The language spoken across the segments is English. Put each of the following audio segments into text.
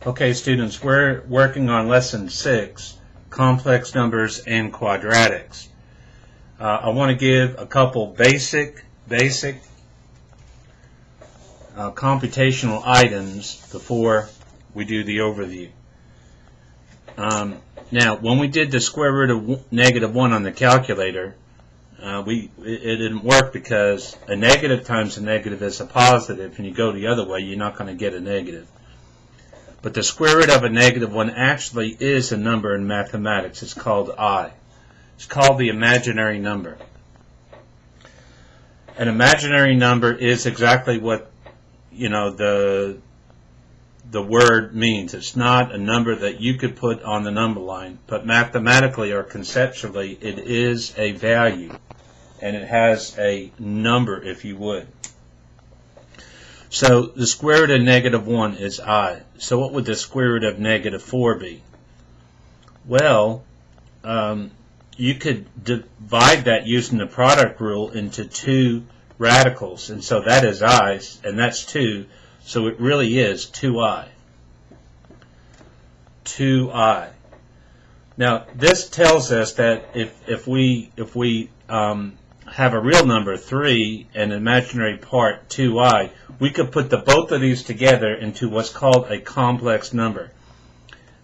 Okay, students, we're working on lesson 6, complex numbers and quadratics. I want to give a couple basic computational items before we do the overview. Now, when we did the square root of -1 on the calculator, it didn't work because a negative times a negative is a positive, and you go the other way, you're not going to get a negative. But the square root of a -1 actually is a number in mathematics. It's called I. It's called the imaginary number. An imaginary number is exactly what the word means. It's not a number that you could put on the number line, but mathematically or conceptually it is a value, and it has a number, if you would. So the square root of -1 is I. So what would the square root of -4 be? Well, you could divide that using the product rule into two radicals, and so that is I, and that's 2, so it really is 2I. 2I. Now this tells us that if we have a real number 3 and an imaginary part 2I, we could put both of these together into what's called a complex number.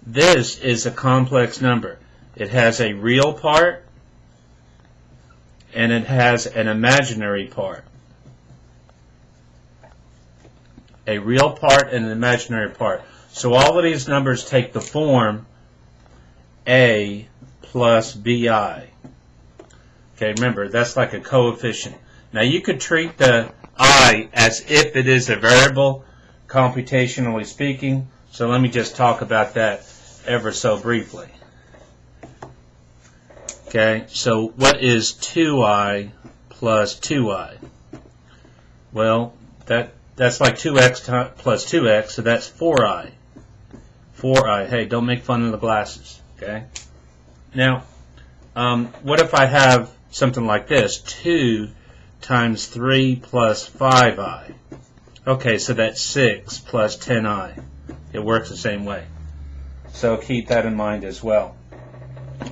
This is a complex number. It has a real part and it has an imaginary part. A real part and an imaginary part. So all of these numbers take the form A plus BI. Okay, remember, that's like a coefficient. Now you could treat the I as if it is a variable, computationally speaking. So let me just talk about that ever so briefly. Okay, so what is 2I plus 2I? Well, that's like 2x plus 2x, so that's 4I. 4I. Hey, don't make fun of the glasses. Okay. Now, what if I have something like this? 2 times 3 plus 5I. Okay, so that's 6 plus 10I. It works the same way. So keep that in mind as well.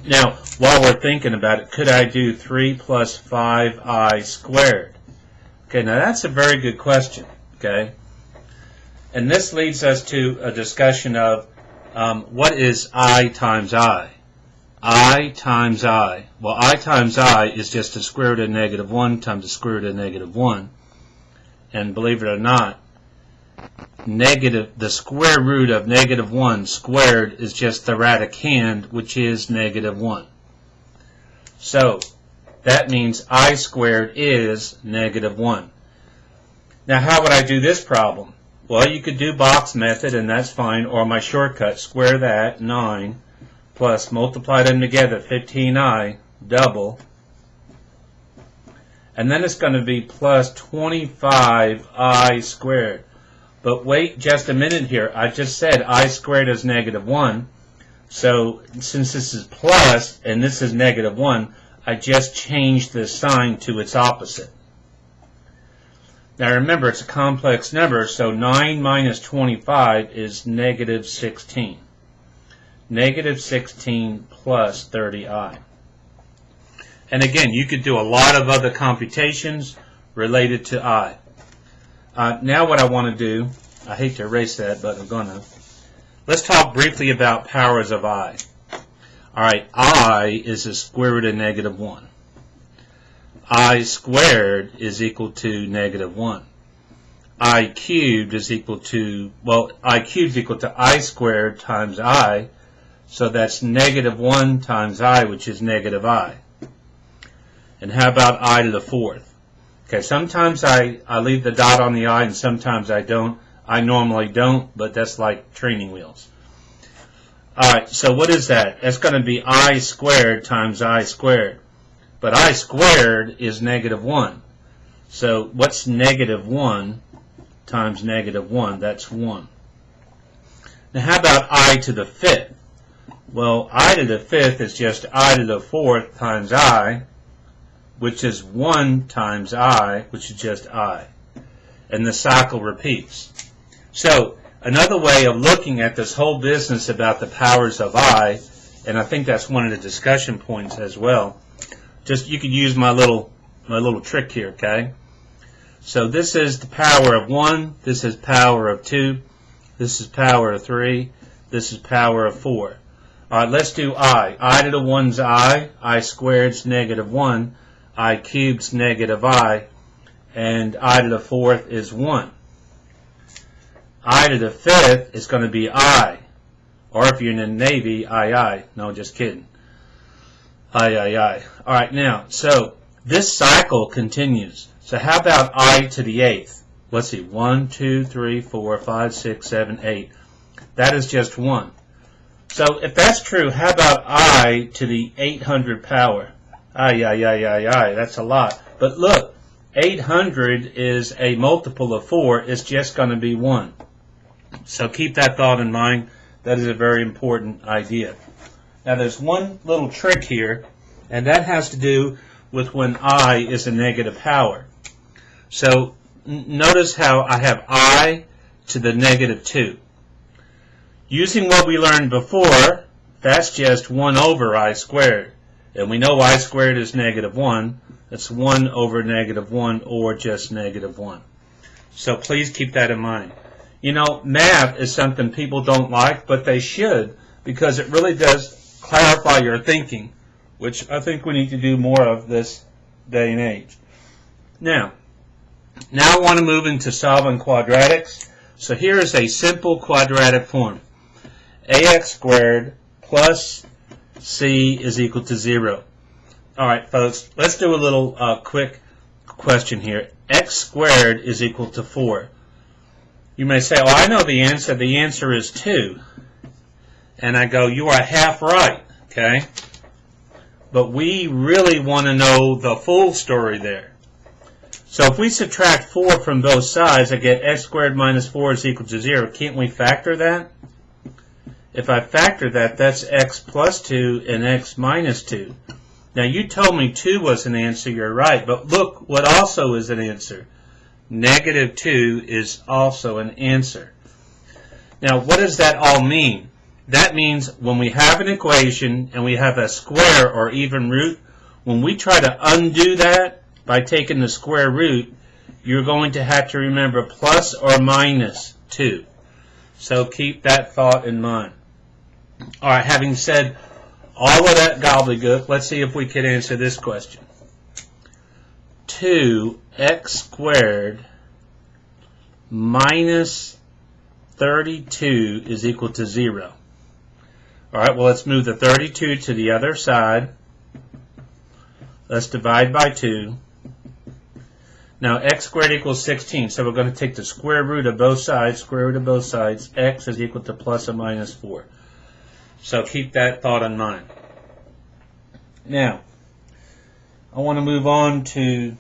Now, while we're thinking about it, could I do 3 plus 5I squared? Okay, now that's a very good question. Okay, and this leads us to a discussion of what is I times I? I times I. Well, I times I is just the square root of -1 times the square root of -1. And believe it or not, the square root of -1 squared is just the radicand, which is -1. So that means I squared is -1. Now, how would I do this problem? Well, you could do box method, and that's fine, or my shortcut, square that, 9, plus multiply them together, 15I, double, and then it's going to be plus 25I squared. But wait just a minute here. I just said I squared is -1, so since this is plus and this is -1, I just changed the sign to its opposite. Now remember, it's a complex number, so 9 minus 25 is -16. -16 plus 30I. And again, you could do a lot of other computations related to I. Now what I want to do, I hate to erase that, but I'm going to. Let's talk briefly about powers of I. Alright, I is the square root of -1. I squared is equal to -1. I cubed is equal to, well, I cubed is equal to I squared times I, so that's -1 times I, which is -I. And how about I to the 4th? Okay, sometimes I leave the dot on the I and sometimes I don't. I normally don't, but that's like training wheels. Alright, so what is that? That's going to be I squared times I squared. But I squared is -1. So what's -1 times -1? That's 1. Now how about I to the 5th? Well, I to the 5th is just I to the 4th times I, which is 1 times I, which is just I. And the cycle repeats. So Another way of looking at this whole business about the powers of I, and I think that's one of the discussion points as well. Just you could use my little trick here, okay? So this is the power of 1, this is power of 2, this is power of 3, this is power of 4. All right, let's do I. I to the 1's I squared's negative 1, I cubed's negative I, and I to the 4th is 1. I to the 5th is going to be I, or if you're in the Navy, I. No, just kidding. I. All right, now, so this cycle continues. So how about I to the 8th? Let's see, 1, 2, 3, 4, 5, 6, 7, 8. That is just 1. So if that's true, how about I to the 800 power? I. That's a lot. But look, 800 is a multiple of 4. It's just going to be 1. So keep that thought in mind. That is a very important idea. Now there's one little trick here, and that has to do with when I is a negative power. So notice how I have I to the negative 2. Using what we learned before, that's just 1 over I squared. And we know I squared is negative 1. That's 1 over negative 1, or just negative 1. So please keep that in mind. You know, math is something people don't like, but they should, because it really does clarify your thinking, which I think we need to do more of this day and age. Now I want to move into solving quadratics. So here is a simple quadratic form. ax squared plus c is equal to 0. All right, folks, let's do a little quick question here. X squared is equal to 4. You may say, oh, I know the answer. The answer is 2. And I go, you are half right, okay? But we really want to know the full story there. So if we subtract 4 from both sides, I get x squared minus 4 is equal to 0. Can't we factor that? If I factor that, that's x plus 2 and x minus 2. Now you told me 2 was an answer, you're right, but look what also is an answer. Negative 2 is also an answer. Now what does that all mean? That means when we have an equation and we have a square or even root, when we try to undo that by taking the square root, you're going to have to remember plus or minus 2. So keep that thought in mind. All right, having said all of that gobbledygook, let's see if we can answer this question. 2x squared minus 32 is equal to 0. All right, well, let's move the 32 to the other side. Let's divide by 2. Now, x squared equals 16, so we're going to take the square root of both sides, square root of both sides. X is equal to plus or minus 4. So keep that thought in mind. Now, I want to move on to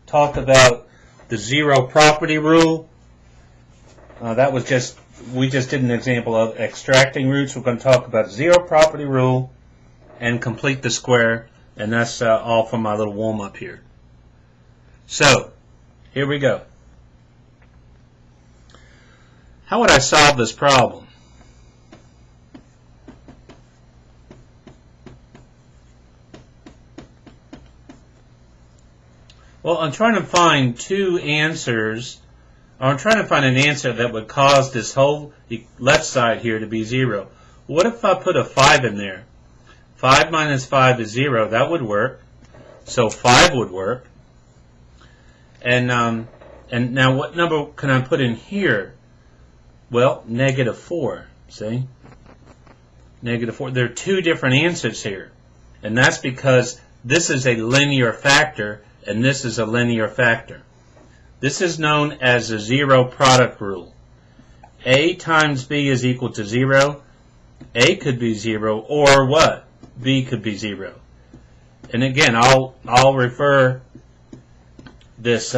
talk about the zero property rule. That was we just did an example of extracting roots. We're going to talk about zero property rule and complete the square, and that's all from my little warm-up here. So, here we go. How would I solve this problem? Well, I'm trying to find two answers. I'm trying to find an answer that would cause this whole left side here to be 0. What if I put a 5 in there? 5 minus 5 is 0. That would work. So 5 would work. And now what number can I put in here? Well, negative 4. See? Negative 4. There are two different answers here. And that's because this is a linear factor and this is a linear factor. This is known as the zero product rule. A times B is equal to 0. A could be 0, or what? B could be 0. And again, I'll refer this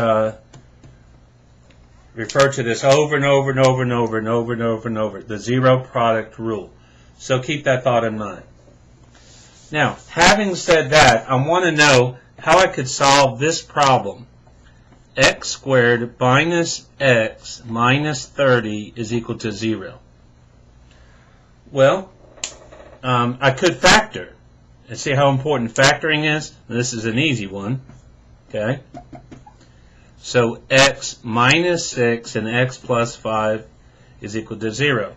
refer to this over and over and over and over and over and over and over. The zero product rule. So keep that thought in mind. Now, having said that, I want to know how I could solve this problem. x squared minus x minus 30 is equal to 0. Well, I could factor. And see how important factoring is? This is an easy one. Okay? So x minus 6 and x plus 5 is equal to 0.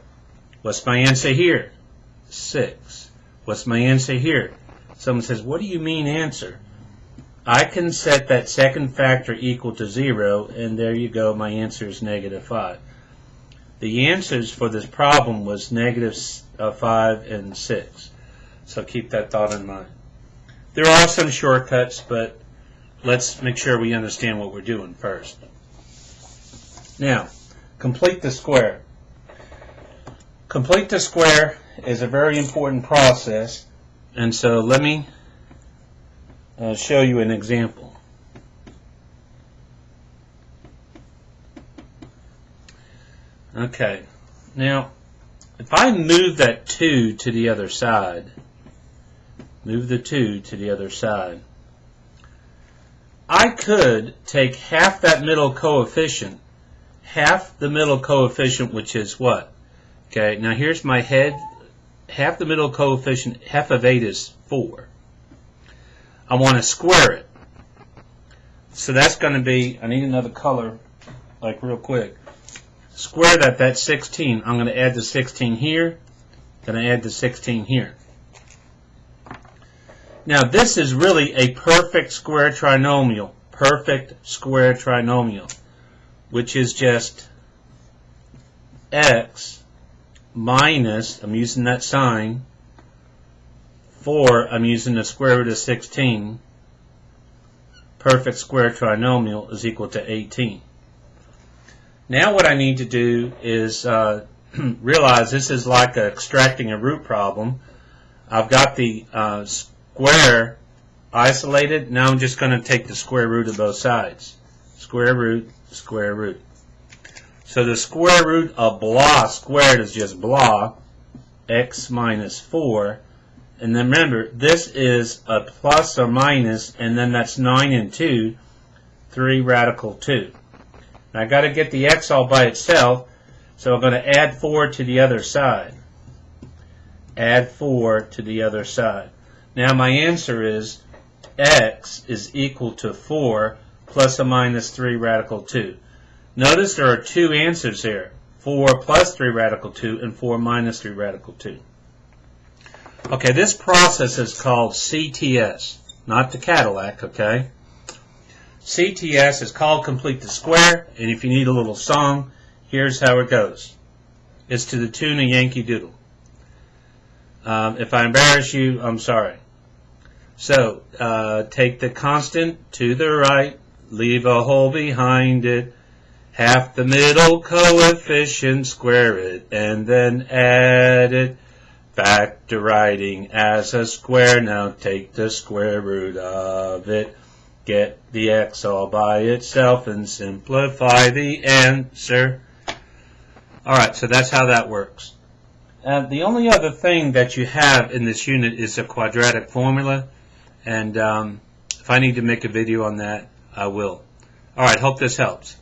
What's my answer here? 6. What's my answer here? Someone says, what do you mean answer? I can set that second factor equal to 0, and there you go, my answer is negative 5. The answers for this problem was negative 5 and 6. So keep that thought in mind. There are some shortcuts, but let's make sure we understand what we're doing first. Now, complete the square. Complete the square is a very important process, and so let me show you an example. Okay, now if I move that 2 to the other side, move the 2 to the other side, I could take half that middle coefficient, half the middle coefficient, which is what? Okay, now here's my head. Half the middle coefficient, half of 8 is 4. I want to square it. So that's going to be, I need another color, like real quick. Square that, that's 16. I'm going to add the 16 here. Going to add the 16 here. Now this is really a perfect square trinomial. Perfect square trinomial. Which is just x minus, I'm using that sign, 4, I'm using the square root of 16, perfect square trinomial is equal to 18. Now what I need to do is realize this is like extracting a root problem. I've got the square isolated. Now I'm just going to take the square root of both sides. Square root, square root. So the square root of blah squared is just blah, x minus 4. And then remember, this is a plus or minus, and then that's 9 and 2, 3 radical 2. Now I've got to get the x all by itself, so I'm going to add 4 to the other side. Add 4 to the other side. Now my answer is x is equal to 4 plus or minus 3 radical 2. Notice there are two answers here, 4 plus 3 radical 2 and 4 minus 3 radical 2. Okay, this process is called CTS, not the Cadillac, okay? CTS is called Complete the Square, and if you need a little song, here's how it goes. It's to the tune of Yankee Doodle. If I embarrass you, I'm sorry. So, take the constant to the right, leave a hole behind it, half the middle coefficient, square it, and then add it. Back to writing as a square. Now take the square root of it. Get the x all by itself and simplify the answer. Alright, so that's how that works. The only other thing that you have in this unit is a quadratic formula. And if I need to make a video on that, I will. Alright, hope this helps.